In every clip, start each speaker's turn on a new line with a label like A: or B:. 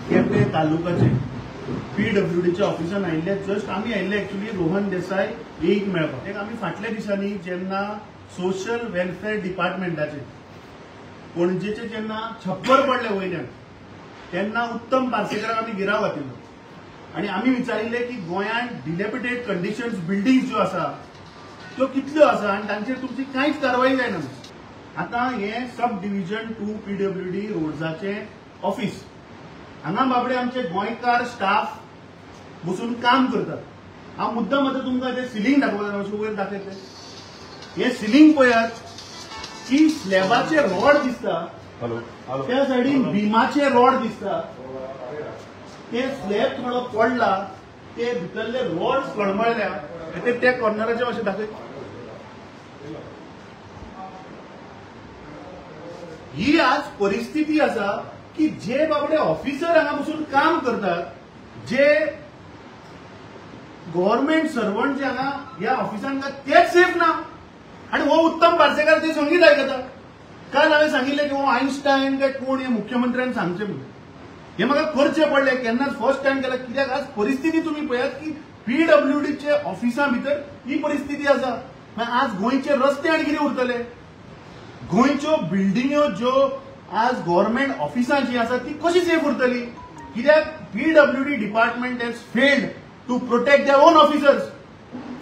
A: केपें तालुकाचे PWDच्या ऑफिसान आयिल्ले. जस्ट आमी आयिल्ले एक्चुअली रोहन देसाय एक मेळपाक. आमी फाटल्या दिसांनी जेन्ना सोशल वेलफेअर डिपार्टमेंटाचे पणजेचे जेन्ना छप्पर पडले वयल्यान तेन्ना उत्तम पार्सेकराक आमी गिराव घातिल्लो आणि आमी विचारिल्ले की गोंयांत डिलेपिटेड कंडिशन्स बिल्डिंग्स ज्यो आसा त्यो कितल्यो आसा आणि तांचेर तुमची कांयच कारवाई जायना. आता हे सब डिव्हिजन 2 PWD रोड्साचे ऑफिस हांगा बाबडे आमचे गोंयकार स्टाफ बसून काम करतात. हांव मुद्दाम आतां तुमकां ते सिलींग दाखयता अशें वयर दाखयतले. हे सिलींग पळयात की स्लॅबाचे रॉड दिसता, त्या सायडीन बिमाचे रॉड दिसता. ते स्लॅब थोडो पडला, ते भितरले रॉड्स कळमळल्या. ते त्या कॉर्नराचे अशें दाखय. ही आज परिस्थिती आसा की जे बाबडे ऑफिसर हांगा बसून काम करतात, जे गव्हर्नमेंट सर्वंट जे हांगा ह्या ऑफिसान तेच सेफ ना. आणि हो उत्तम पार्सेकार ते संगीत आयकता. काल हांवें सांगिल्लें की हो आयन्स्टायन काय कोण हे मुख्यमंत्र्यान सांगचे म्हणून. हे म्हाका करचे पडले. केन्नाच फर्स्ट टाइम केला. कित्याक आज परिस्थिती तुम्ही पळयात की PWDचे ऑफिसां भितर ही परिस्थिती आसा. आज गोंयचे रस्ते आनी कितें उरतले. गोंयच्यो बिल्डिंग्यो ज्यो आज गव्हर्नमेंट ऑफिसां जी आसा ती कशी सेफ उरतली. कित्याक PWD department has failed to protect their own officers.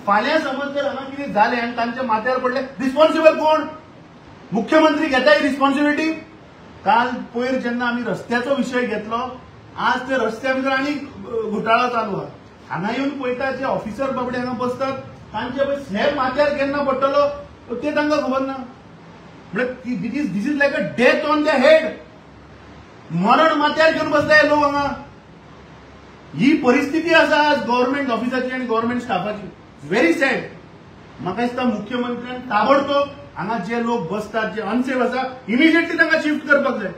A: फाल्यां समज जर हांगा कितें जालें आनी तांच्या माथ्यार पडले, रिस्पॉन्सिबल कोण. मुख्यमंत्री घेता ही रिस्पॉन्सिबिलिटी. काल पयर जेन्ना आमी रस्त्याचो विशय घेतलो, आज ते रस्त्या भितर आनी घोटाळो चालू आहा. हांगा येवन पळयता जे ऑफिसर बाबडे हांगा बसतात तांचे पळय स्लॅब माथ्यार केन्ना पडटलो ते तांकां खबर ना. म्हणजे this is like a death on the head. मरण माथ्यार घेवन बसले लोक हांगा. ही परिस्थिती आसा आज गव्हर्नमेंट ऑफिसाची आणि गव्हर्नमेंट स्टाफाची. Very sad. म्हाका दिसता मुख्यमंत्र्यान ताबडतोब हांगा जे लोक बसतात जे अनसेफ आसा इमिजिएटली तांकां शिफ्ट करपाक जाय.